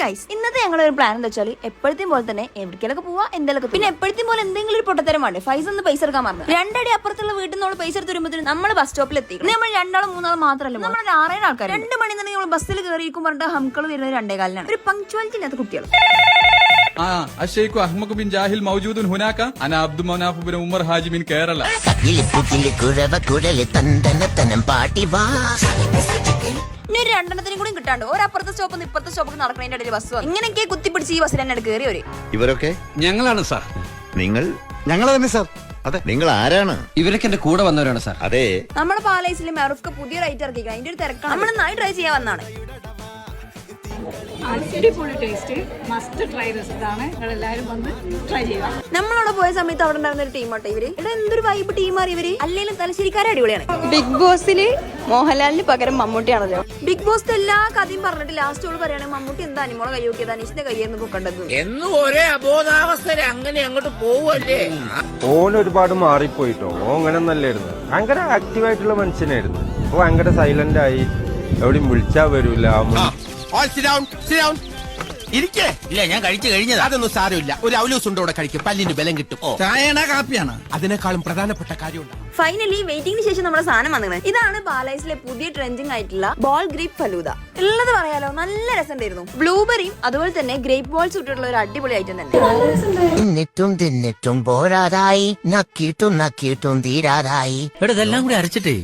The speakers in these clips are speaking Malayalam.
ഗൈസ്, ഇന്നത്തെ ഞങ്ങളുടെ ഒരു പ്ലാൻ എന്താ വെച്ചാൽ എപ്പോഴത്തെയും പോലെ തന്നെ എവിടേക്കൊക്കെ പോവാ എന്തെങ്കിലും പിന്നെ എപ്പോഴത്തെയും പോലെ എന്തെങ്കിലും ഒരു പൊട്ടത്തരം വേണ്ടേ. ഫൈസ് ഒന്ന് പൈസ എടുക്കാൻ മറന്നു. രണ്ടടി അപ്പുറത്തുള്ള വീട്ടിൽ നിന്ന് പൈസ എടുത്ത് വരുമ്പോഴത്തേക്കും നമ്മൾ ബസ് സ്റ്റോപ്പിൽ എത്തി. നമ്മൾ രണ്ടാളും മൂന്നാളും മാത്രമല്ല, നമ്മൾ 6 ആൾക്കാർ. 2 മണി തന്നെ നമ്മൾ ബസ്സിൽ കയറിയിരിക്കും പറഞ്ഞിട്ട് ഹംക്കൾ വരുന്നത് 2:15-നാണ്. ഒരു പങ്ക്ച്വാലിറ്റി ഇല്ലാത്ത കുട്ടികൾ. الشيخ أحمق بن جاهل موجود هناك. أنا عبد المناف بن عمر حاجي من كيرلا. ഇനി ഒരു 2 കൂടി കിട്ടാണ്ട് ഒരപ്പുറത്തെ സ്റ്റോപ്പ് ഇപ്പുറത്തെ സ്റ്റോപ്പ് നടക്കുന്നതിന്റെ ഇടയിൽ ബസ് വന്നു. ഇങ്ങനെയൊക്കെ കുത്തിപ്പിടിച്ച് ഈ ബസ്സിൽ തന്നെ കയറി വരും. ഇവരൊക്കെ ഞങ്ങളാണ് സാർ. ഞങ്ങൾ തന്നെ സാർ. അതെ, നിങ്ങൾ ആരാണ്? ഇവരൊക്കെ എന്റെ കൂടെ വന്നവരാണ് സാർ. അതെ, നമ്മുടെ പാലൈസിലെ മെറൂഫ് പുതിയ റൈറ്റ് ഇറക്കിക്കണം. അതിന്റെ ഒരു തിരക്കാണ്. നമ്മൾ നന്നായി ട്രൈ ചെയ്യാൻ വന്നാണ്. അടിപൊളി ടേസ്റ്റ്, മസ്റ്റ് ട്രൈ റെസിപ്പിയാണ്. എല്ലാവരും വന്ന് ട്രൈ ചെയ്യുക. നമ്മളവിടെ പോയ സമയത്ത് അവിടെ ഉണ്ടായിരുന്ന ഒരു ടീമാട്ടോ ഇവര്. ഇവിടെ എന്തൊരു വൈബ് ടീമാണ് ഇവര്. അല്ലെങ്കിലും തലശ്ശേരിക്കാരെ അടിപൊളിയാണ്. ബിഗ് ബോസില് മോഹൻലാലിന് പകരം മമ്മൂട്ടിയാണല്ലോ. ബിഗ് ബോസ് എല്ലാ കഥയും പറഞ്ഞിട്ട് ലാസ്റ്റ് ഓള് പറയുകയാണെങ്കിൽ മമ്മൂട്ടി എന്താ അനിമോളെ കൈ നോക്കിയത്, അനീഷിന്റെ കൈയെന്ന് പൊക്കണ്ടത് എന്നും ഒരേ അബോധാവസ്ഥ അങ്ങനെ അങ്ങോട്ട് പോവല്ലേ. ഓൻ ഒരുപാട് മാറിപ്പോയിട്ടോ. ഓൻ അങ്ങനെ നല്ലായിരുന്നു, ഭയങ്കര ആക്റ്റീവായിട്ടുള്ള മനുഷ്യനായിരുന്നു. അപ്പൊ ഭയങ്കര സൈലന്റ് ആയി, എവിടെയും വിളിച്ചാ വരൂല. ഇല്ല, ഞാൻ കഴിച്ചു കഴിഞ്ഞത്. അതൊന്നും സാരമില്ല. ഒരു അവലൂസ് ഉണ്ട്, ഇവിടെ കഴിക്കും, പല്ലിന് ബലം കിട്ടും. ചായണ കാപ്പിയാണ് അതിനേക്കാളും പ്രധാനപ്പെട്ട കാര്യമുണ്ട്. ഫൈനലി വെയിറ്റിംഗിന് ശേഷം നമ്മുടെ സാധനം വന്നത്. ഇതാണ് പാലൈസിലെ പുതിയ ട്രെൻഡിങ് ആയിട്ടുള്ള ബോൾ ഗ്രേപ്പ് ഫലൂദ. ഉള്ളത് പറയാലോ, നല്ല രസമുണ്ടായിരുന്നു. ബ്ലൂബെറിയും അതുപോലെ തന്നെ ഗ്രേപ്പ് ബോൾസ് ഇട്ടിട്ടുള്ള ഒരു അടിപൊളി ഐറ്റം തന്നെ. തിന്നിട്ടും പോരാതായി, നക്കിയിട്ടും തീരാതായി. ഇതെല്ലാം കൂടി അരച്ചിട്ടേ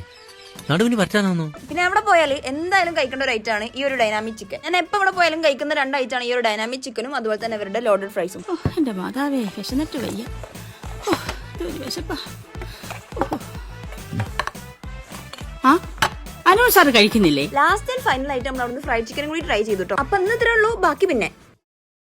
നടുവിന് പറ്റാനോ. പിന്നെ അവിടെ പോയാൽ എന്തായാലും കഴിക്കേണ്ട ഒരു ഐറ്റം ആണ് ഈ ഒരു ഡൈനാമിക് ചിക്കൻ. ഞാൻ എപ്പോൾ ഇവിടെ പോയാലും കഴിക്കുന്ന 2 ഐറ്റമാണ് ഈ ഒരു ഡൈനാമിക് ചിക്കനും അതുപോലെ തന്നെ അവരുടെ ലോഡഡ് ഫ്രൈസും. എന്റെ മാതാവേ, വിശന്നിട്ട് വയ്യ. വിശപ്പാ. അനു സാർ കഴിക്കുന്നില്ലേ? ലാസ്റ്റ് ആൻഡ് ഫൈനൽ ആയിട്ട് നമ്മൾ അവിടുന്ന് ഫ്രൈഡ് ചിക്കനും കൂടി ട്രൈ ചെയ്തിട്ടോ. അപ്പൊ ഇന്ന് ഇത്രേ ഉള്ളൂ. ബാക്കി പിന്നെ